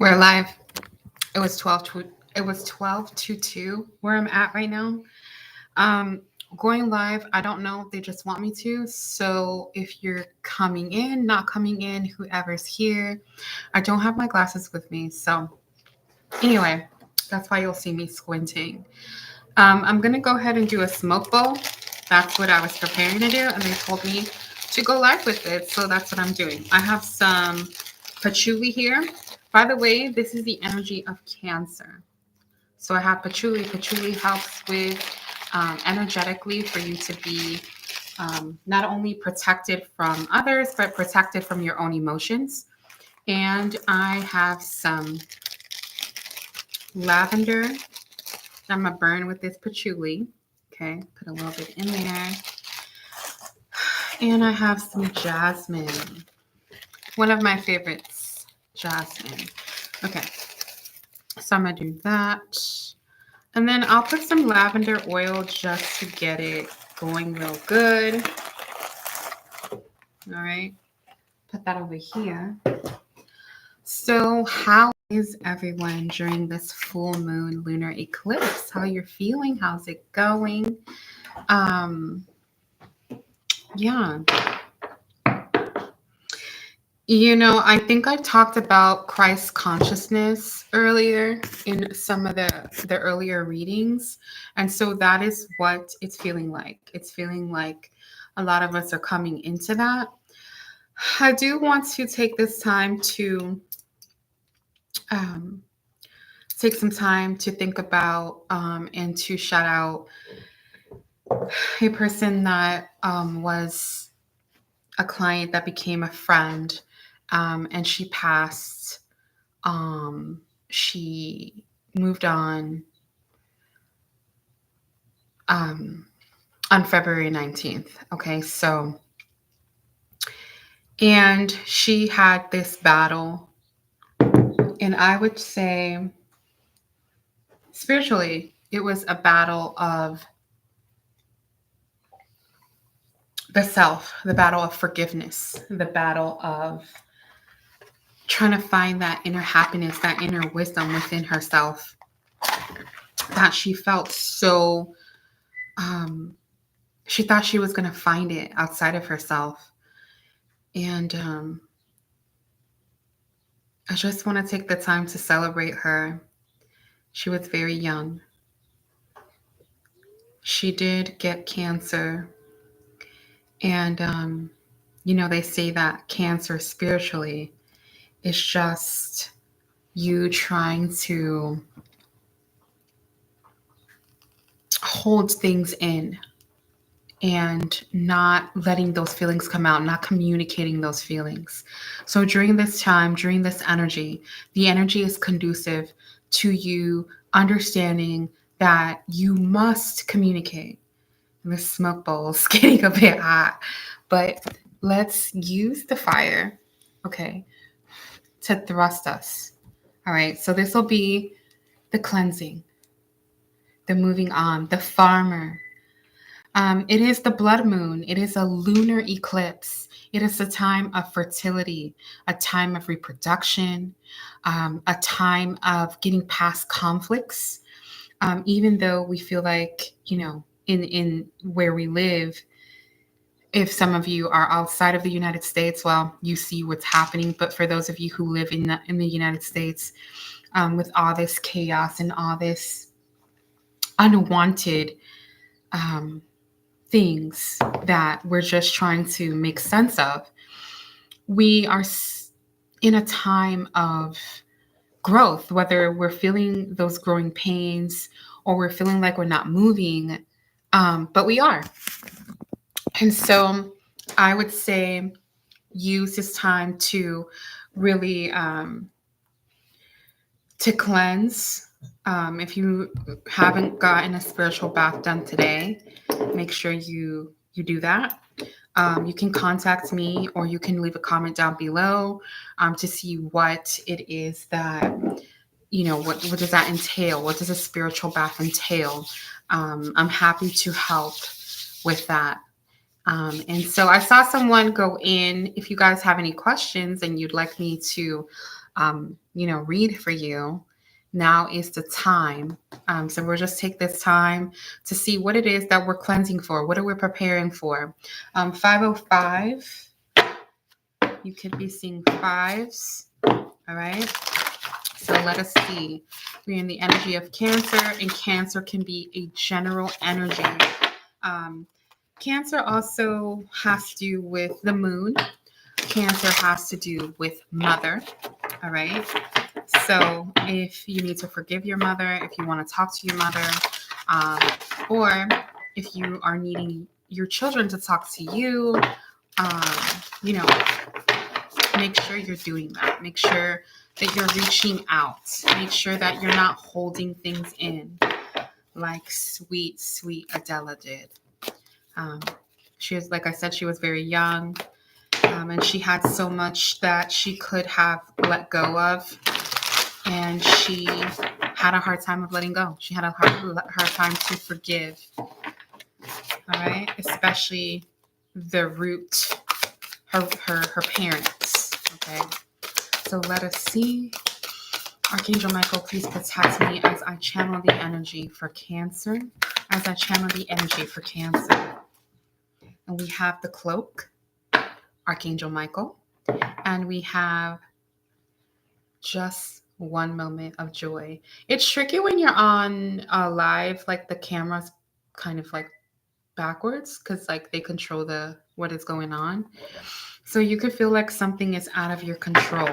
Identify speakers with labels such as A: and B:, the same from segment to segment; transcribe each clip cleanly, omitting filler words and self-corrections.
A: We're live. It was 12 to 2 where I'm at right now. Um Going live, I don't know if they just want me to. So if you're coming in, not coming in, whoever's here, I don't have my glasses with me. So anyway, that's why you'll see me squinting. I'm gonna go ahead and do a smoke bowl. That's what I was preparing to do, and they told me to go live with it, so that's what I'm doing. I have some patchouli here. By the way, this is the energy of Cancer. So I have patchouli. Patchouli helps with energetically for you to be not only protected from others, but protected from your own emotions. And I have some lavender that I'm gonna burn with this patchouli. Okay, put a little bit in there. And I have some jasmine. One of my favorites, jasmine. Okay, so I'm gonna do that. And then I'll put some lavender oil just to get it going real good. All right, put that over here. So how is everyone during this full moon lunar eclipse? How you're feeling? How's it going? Um, yeah. I think I talked about Christ consciousness earlier in some of the earlier readings. And so that is what it's feeling like. It's feeling like a lot of us are coming into that. I do want to take this time to um, take some time to think about and to shout out a person that was a client that became a friend, and she passed. She moved um, on February 19th. Okay, so, and she had this battle, and I would say spiritually, it was a battle of the self, the battle of forgiveness, the battle of trying to find that inner happiness, that inner wisdom within herself that she felt so, she thought she was going to find it outside of herself. And I just want to take the time to celebrate her. She was very young. She did get cancer. And, they say that cancer spiritually is just you trying to hold things in and not letting those feelings come out, not communicating those feelings. So during this time, during this energy, the energy is conducive to you understanding that you must communicate. And the smoke bowl is getting a bit hot, but let's use the fire, okay, to thrust us. All right, so this will be the cleansing, the moving on, the farmer. It is the blood moon. It is a lunar eclipse. It is a time of fertility, a time of reproduction, a time of getting past conflicts. Even though we feel like, in where we live, if some of you are outside of the United States, well, you see what's happening. But for those of you who live in the United States, with all this chaos and all this unwanted things that we're just trying to make sense of, we are in a time of growth, whether we're feeling those growing pains or we're feeling like we're not moving, but we are. And so I would say use this time to really to cleanse. If you haven't gotten a spiritual bath done today, make sure you do that. You can contact me or you can leave a comment down below to see what it is that, what does that entail? What does a spiritual bath entail? I'm happy to help with that. And so I saw someone go in. If you guys have any questions and you'd like me to read for you, now is the time. So we'll just take this time to see what it is that we're cleansing for. What are we preparing for? 505, you could be seeing fives. All right. So let us see. We're in the energy of Cancer, and Cancer can be a general energy. Um, Cancer also has to do with the moon. Cancer has to do with mother. All right. So if you need to forgive your mother, if you want to talk to your mother, um, or if you are needing your children to talk to you, um, you know, make sure you're doing that. Make sure that you're reaching out. Make sure that you're not holding things in like sweet Adela did. She was, like I said, she was very young, and she had so much that she could have let go of, and she had a hard time of letting go. She had a hard time to forgive. All right, especially the root, her parents. Okay, so let us see. Archangel Michael, please protect me as I channel the energy for Cancer. As I channel the energy for Cancer. And we have the cloak, Archangel Michael. And we have just one moment of joy. It's tricky when you're on live, like the camera's kind of like backwards because like they control what is going on. So you could feel like something is out of your control.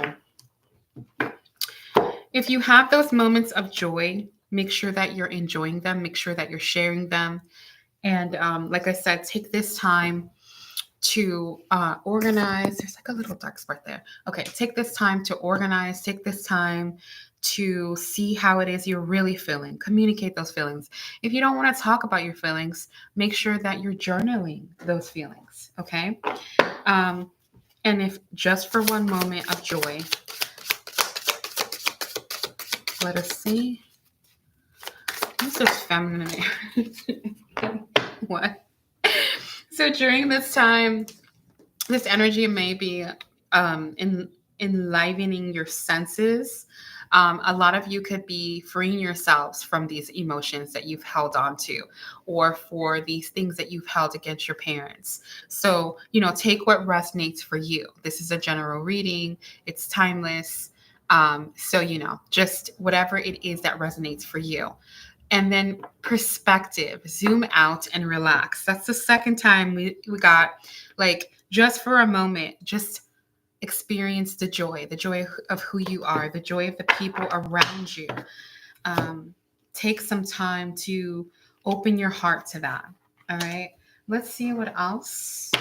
A: If you have those moments of joy, make sure that you're enjoying them. Make sure that you're sharing them. And like I said, take this time to organize. There's like a little dark spot there. Okay, take this time to organize. Take this time to see how it is you're really feeling. Communicate those feelings. If you don't want to talk about your feelings, make sure that you're journaling those feelings. Okay. And if just for one moment of joy, let us see. What's this feminine air? What? So during this time, this energy may be enlivening your senses. A lot of you could be freeing yourselves from these emotions that you've held on to, or for these things that you've held against your parents. So, take what resonates for you. This is a general reading. It's timeless. So, just whatever it is that resonates for you. And then perspective, zoom out and relax. That's the second time we got like, just for a moment, just experience the joy of who you are, the joy of the people around you. Take some time to open your heart to that. All right. Let's see what else.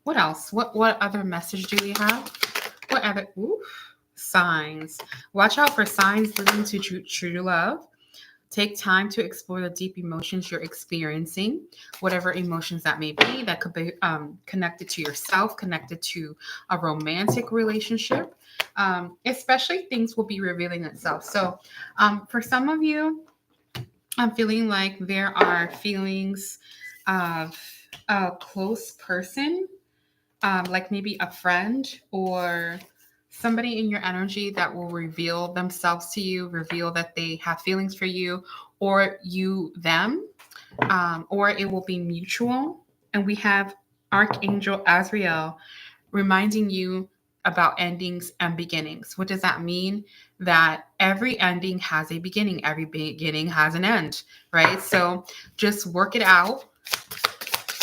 A: What else? What other message do we have? What other signs? Watch out for signs leading to true love. Take time to explore the deep emotions you're experiencing, whatever emotions that may be. That could be connected to yourself, connected to a romantic relationship. Especially things will be revealing itself. So for some of you, I'm feeling like there are feelings of a close person, like maybe a friend or somebody in your energy that will reveal themselves to you, reveal that they have feelings for you, or you them, or it will be mutual. And we have Archangel Azrael reminding you about endings and beginnings. What does that mean? That every ending has a beginning, every beginning has an end, right? So just work it out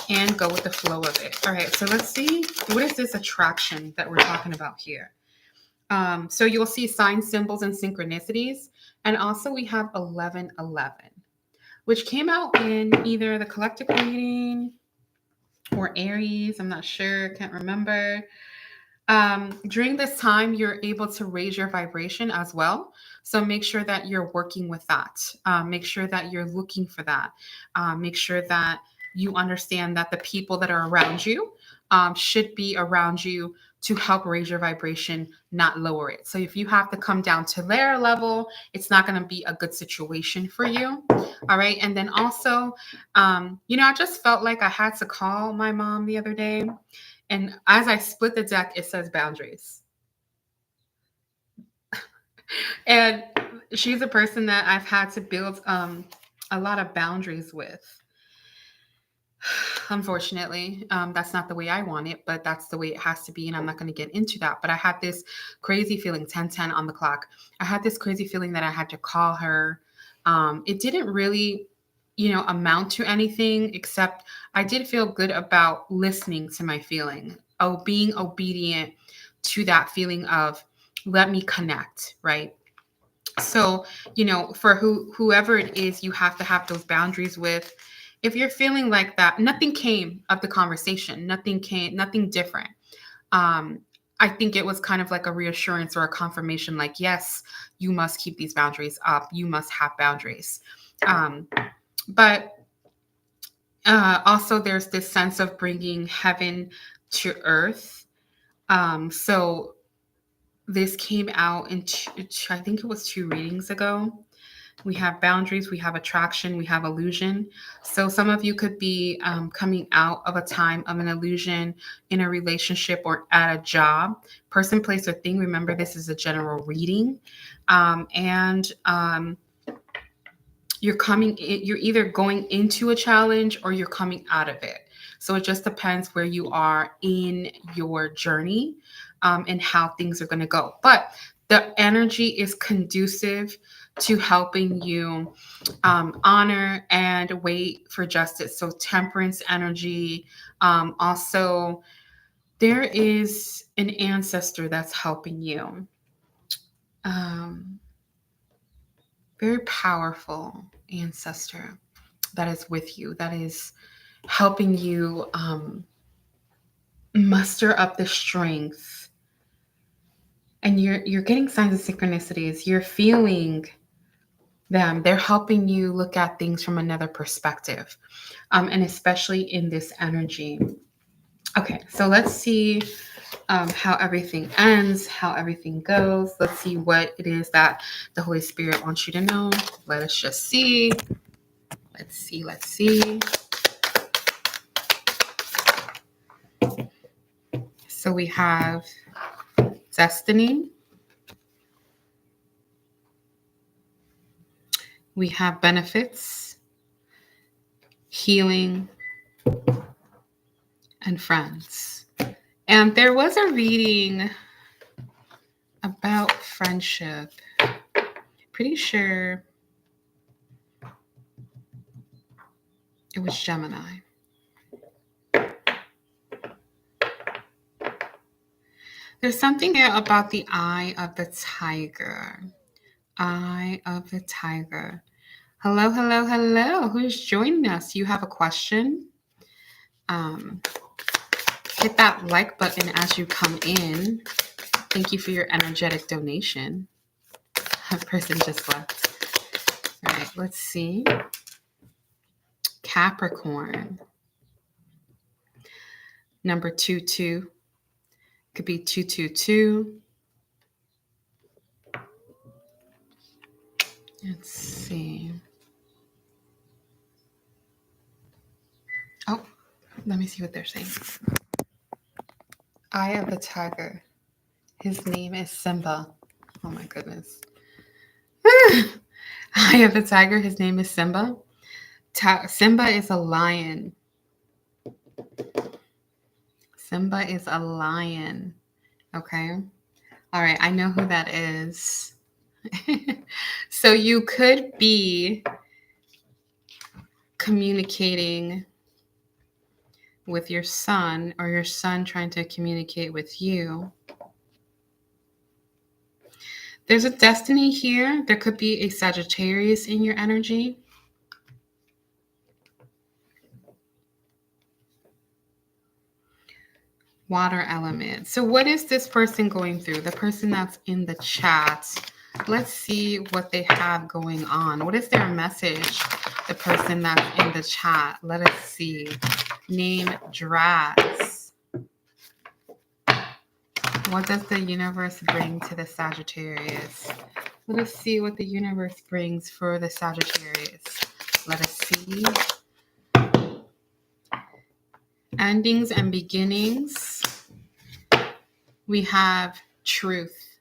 A: and go with the flow of it. All right, so let's see, what is this attraction that we're talking about here? So you'll see signs, symbols, and synchronicities. And also we have 1111, which came out in either the collective reading or Aries. I'm not sure, can't remember. During this time, you're able to raise your vibration as well. So make sure that you're working with that. Make sure that you're looking for that. Make sure that you understand that the people that are around you should be around you to help raise your vibration, not lower it. So if you have to come down to their level, it's not going to be a good situation for you. All right. And then also, I just felt like I had to call my mom the other day. And as I split the deck, it says boundaries. And she's a person that I've had to build a lot of boundaries with. Unfortunately, that's not the way I want it, but that's the way it has to be. And I'm not going to get into that. But I had this crazy feeling, 10:10 on the clock. I had this crazy feeling that I had to call her. It didn't really, amount to anything, except I did feel good about listening to my feeling. Oh, being obedient to that feeling of let me connect, right? So, for whoever it is, you have to have those boundaries with. If you're feeling like that, nothing came of the conversation, nothing different. um I think it was kind of like a reassurance or a confirmation, like, yes, you must keep these boundaries up, you must have boundaries. But also there's this sense of bringing heaven to earth. So this came out in I think it was 2 readings ago. We have boundaries, we have attraction, we have illusion. So some of you could be coming out of a time of an illusion in a relationship or at a job, person, place, or thing. Remember, this is a general reading. And you're either going into a challenge or you're coming out of it. So it just depends where you are in your journey, and how things are going to go. But the energy is conducive to helping you honor and wait for justice. So temperance energy. Also, there is an ancestor that's helping you. Um, Very powerful ancestor that is with you, that is helping you muster up the strength. And you're getting signs of synchronicities. You're feeling them. They're helping you look at things from another perspective, and especially in this energy. Okay, so let's see how everything ends, how everything goes. Let's see what it is that the Holy Spirit wants you to know. Let us just see. Let's see. Let's see. So we have destiny. We have benefits, healing, and friends. And there was a reading about friendship. Pretty sure it was Gemini. There's something there about the eye of the tiger. Eye of the tiger. Hello, hello, hello. Who's joining us? You have a question? Hit that like button as you come in. Thank you for your energetic donation. That person just left. All right, let's see. Capricorn. Number 22. Could be 222. Let's see. Oh, let me see what they're saying. Eye of the tiger. His name is Simba. Oh my goodness. Eye of the tiger. His name is Simba. Simba is a lion. Simba is a lion. Okay. All right. I know who that is. So you could be communicating with your son, or your son trying to communicate with you. There's a destiny here. There could be a Sagittarius in your energy. Water element. So what is this person going through? The person that's in the chat. Let's see what they have going on. What is their message? The person that's in the chat. Let us see. Name Draz. What does the universe bring to the Sagittarius? Let us see what the universe brings for the Sagittarius. Let us see. Endings and beginnings. We have truth.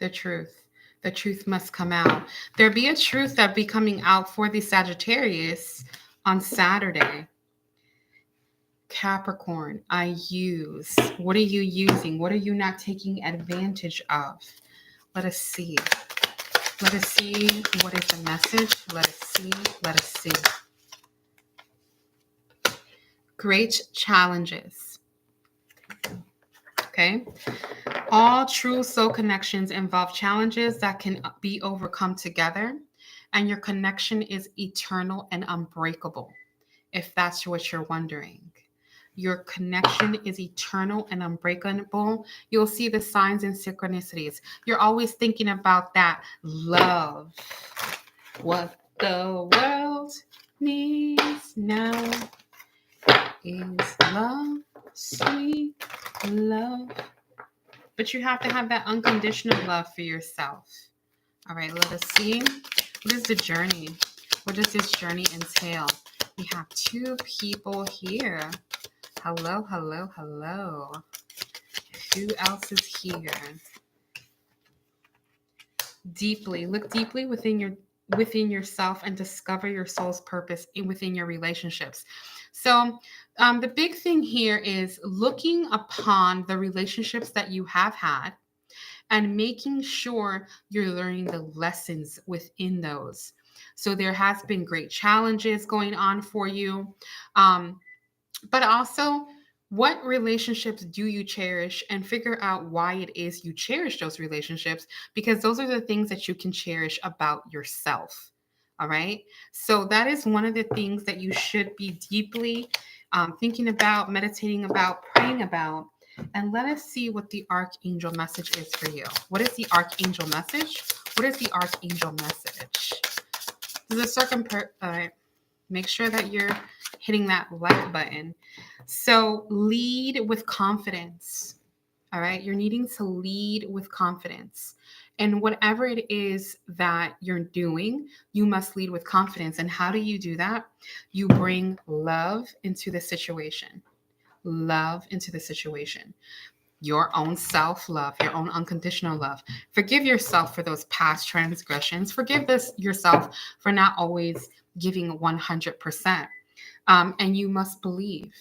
A: The truth. The truth must come out. There be a truth that be coming out for the Sagittarius on Saturday. Capricorn, I use. What are you using? What are you not taking advantage of? Let us see. Let us see what is the message. Let us see. Let us see. Great challenges. Okay. All true soul connections involve challenges that can be overcome together, and your connection is eternal and unbreakable. If that's what you're wondering, your connection is eternal and unbreakable. You'll see the signs and synchronicities. You're always thinking about that love. What the world needs now is love, sweet love. But you have to have that unconditional love for yourself. All right, let us see. What is the journey? What does this journey entail? We have two people here. Hello, hello, hello. Who else is here? Deeply. Look deeply within yourself and discover your soul's purpose within your relationships. So the big thing here is looking upon the relationships that you have had and making sure you're learning the lessons within those. So there has been great challenges going on for you, but also what relationships do you cherish, and figure out why it is you cherish those relationships, because those are the things that you can cherish about yourself. All right. So that is one of the things that you should be deeply thinking about, meditating about, praying about. And let us see what the archangel message is for you. What is the archangel message? What is the archangel message? There's a make sure that you're hitting that like button. So lead with confidence. All right. You're needing to lead with confidence. And whatever it is that you're doing, you must lead with confidence. And how do you do that? You bring love into the situation. Love into the situation. Your own self-love, your own unconditional love. Forgive yourself for those past transgressions. Forgive yourself for not always giving 100%. And you must believe.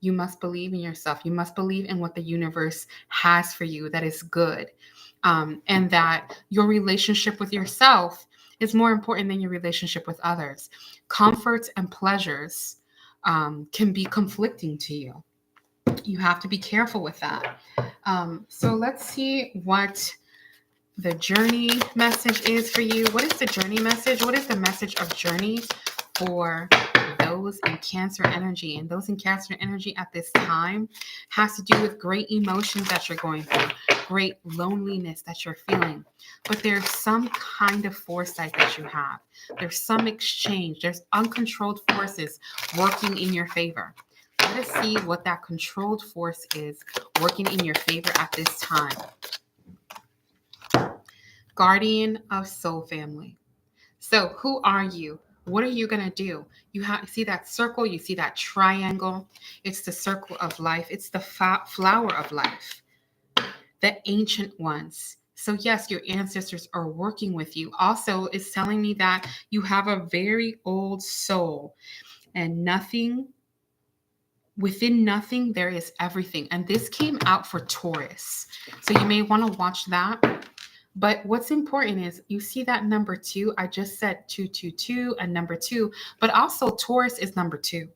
A: You must believe in yourself. You must believe in what the universe has for you that is good. And that your relationship with yourself is more important than your relationship with others. Comforts and pleasures can be conflicting to you. You have to be careful with that. So let's see what the journey message is for you. What is the journey message? What is the message of journey for those in Cancer energy? And those in Cancer energy at this time has to do with great emotions that you're going through, great loneliness that you're feeling. But there's some kind of foresight that you have. There's some exchange. There's uncontrolled forces working in your favor. Let us see what that controlled force is working in your favor at this time. Guardian of soul family. So who are you? What are you going to do? You see that circle, you see that triangle. It's the circle of life. It's the flower of life, the ancient ones. So yes, your ancestors are working with you. Also, it's telling me that you have a very old soul, and within nothing, there is everything. And this came out for Taurus. So you may want to watch that. But what's important is you see that number 2. I just said 222 and number 2, but also Taurus is number 2.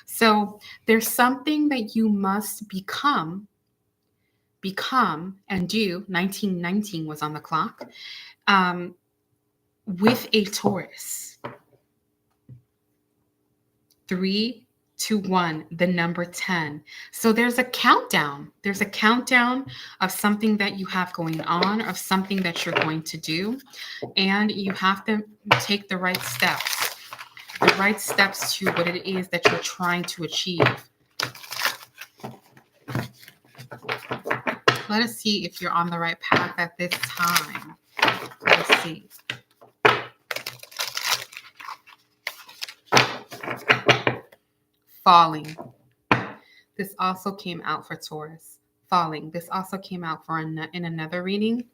A: So there's something that you must become and do. 1919 was on the clock with a Taurus. 3, 2, 1, the number 10. So there's a countdown. There's a countdown of something that you have going on, of something that you're going to do. And you have to take the right steps to what it is that you're trying to achieve. Let us see if you're on the right path at this time. Let's see. Falling. This also came out for Taurus. Falling. This also came out for in another reading.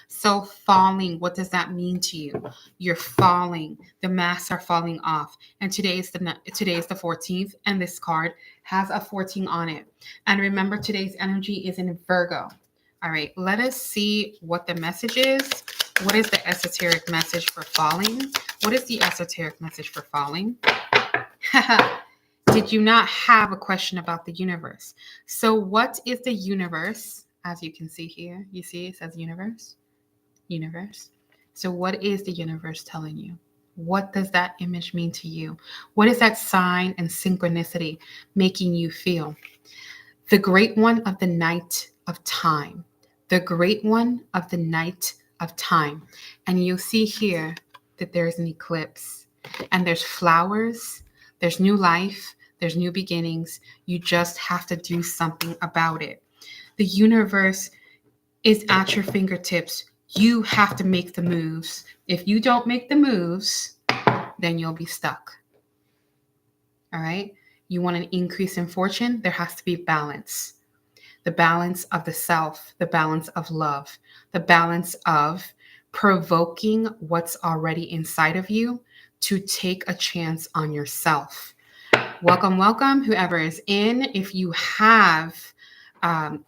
A: So falling, what does that mean to you? You're falling. The masks are falling off. And today is the 14th, and this card has a 14 on it. And remember, today's energy is in Virgo. All right, let us see what the message is. What is the esoteric message for falling? What is the esoteric message for falling? Did you not have a question about the universe? So what is the universe? As you can see here, you see it says universe. Universe. So what is the universe telling you? What does that image mean to you? What is that sign and synchronicity making you feel? The great one of the night of time. The great one of the night of time. And you'll see here that there's an eclipse, and there's flowers, there's new life, there's new beginnings. You just have to do something about it. The universe is at your fingertips. You have to make the moves. If you don't make the moves, then you'll be stuck. All right? You want an increase in fortune? There has to be balance. The balance of the self, the balance of love, the balance of provoking what's already inside of you to take a chance on yourself. Welcome, welcome, whoever is in. If you have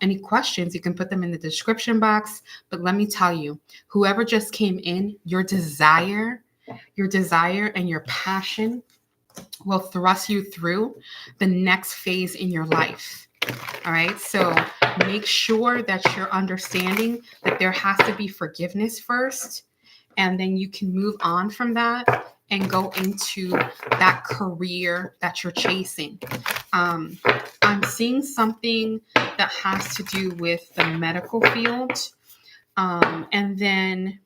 A: any questions, you can put them in the description box. But let me tell you, whoever just came in, your desire and your passion will thrust you through the next phase in your life. All right. So make sure that you're understanding that there has to be forgiveness first, and then you can move on from that and go into that career that you're chasing. I'm seeing something that has to do with the medical field, and then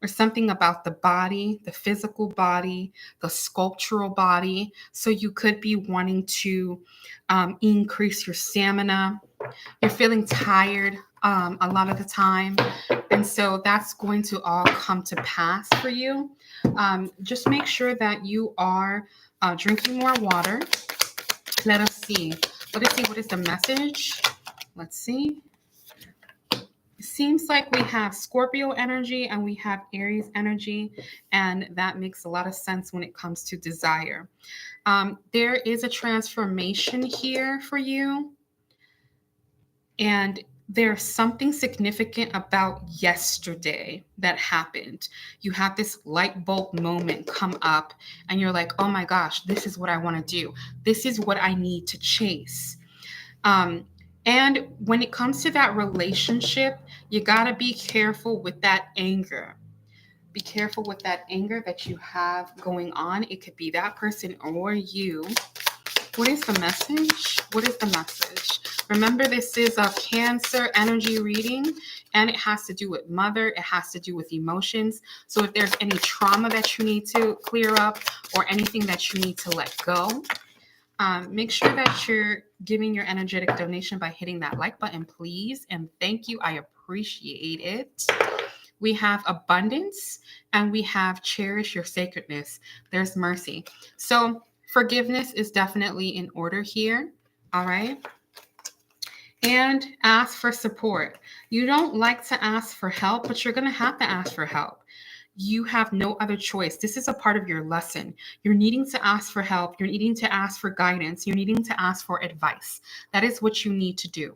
A: or something about the body, the physical body, the sculptural body. So you could be wanting to increase your stamina. You're feeling tired a lot of the time. And so that's going to all come to pass for you. Just make sure that you are drinking more water. Let us see. What is the message? Let's see. It seems like we have Scorpio energy and we have Aries energy, and that makes a lot of sense when it comes to desire. There is a transformation here for you, and there's something significant about yesterday that happened. You have this light bulb moment come up, and you're like, oh my gosh, this is what I want to do. This is what I need to chase. And when it comes to that relationship, you got to be careful with that anger. Be careful with that anger that you have going on. It could be that person or you. What is the message? What is the message? Remember, this is a Cancer energy reading, and it has to do with mother. It has to do with emotions. So if there's any trauma that you need to clear up or anything that you need to let go, make sure that you're giving your energetic donation by hitting that like button, please. And thank you. I appreciate it. We have abundance, and we have cherish your sacredness. There's mercy. So forgiveness is definitely in order here. All right. And ask for support. You don't like to ask for help, but you're going to have to ask for help. You have no other choice. This is a part of your lesson. You're needing to ask for help. You're needing to ask for guidance. You're needing to ask for advice. That is what you need to do.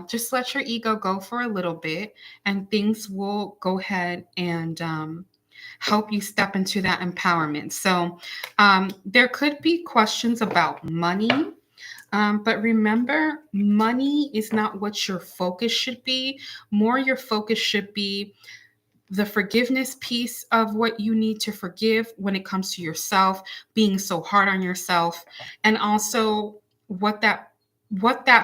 A: Just let your ego go for a little bit, and things will go ahead and help you step into that empowerment. So there could be questions about money. But remember, money is not what your focus should be. More, your focus should be the forgiveness piece of what you need to forgive when it comes to yourself, being so hard on yourself, and also what that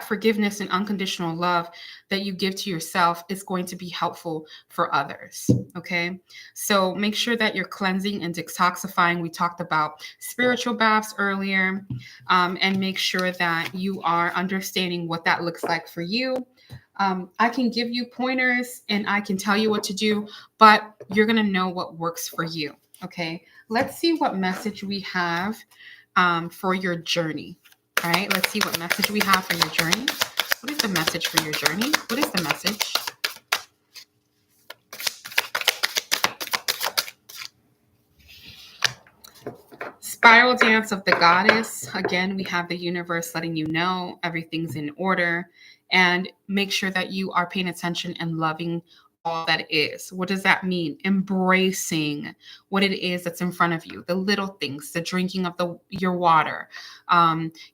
A: forgiveness and unconditional love that you give to yourself is going to be helpful for others. Okay. So make sure that you're cleansing and detoxifying. We talked about spiritual baths earlier, and make sure that you are understanding what that looks like for you. I can give you pointers and I can tell you what to do, but you're going to know what works for you. Okay. Let's see what message we have for your journey. All right, let's see what message we have for your journey. What is the message for your journey? What is the message? Spiral dance of the goddess. Again, we have the universe letting you know everything's in order, and make sure that you are paying attention and loving all that is. What does that mean? Embracing what it is that's in front of you, the little things, the drinking of your water,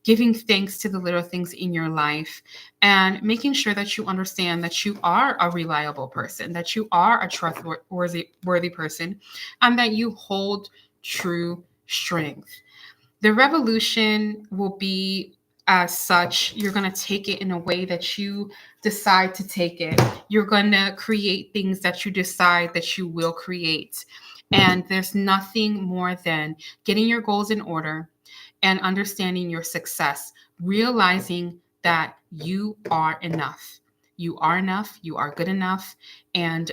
A: giving thanks to the little things in your life, and making sure that you understand that you are a reliable person, that you are a trustworthy person, and that you hold true strength. The revolution will be as such. You're going to take it in a way that you decide to take it. You're going to create things that you decide that you will create. And there's nothing more than getting your goals in order and understanding your success, realizing that you are enough. You are enough. You are good enough. And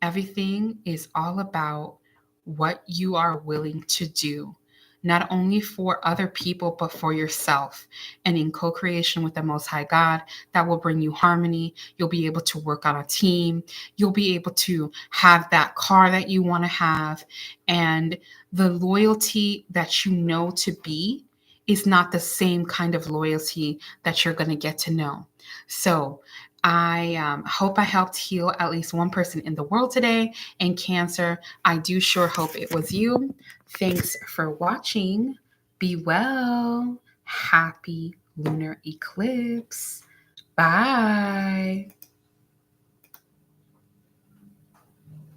A: everything is all about what you are willing to do, not only for other people, but for yourself. And in co creation with the Most High God, that will bring you harmony. You'll be able to work on a team. You'll be able to have that car that you want to have. And the loyalty that you know to be is not the same kind of loyalty that you're going to get to know. So, I hope I helped heal at least one person in the world today. And Cancer, I do sure hope it was you. Thanks for watching. Be well. Happy lunar eclipse. Bye.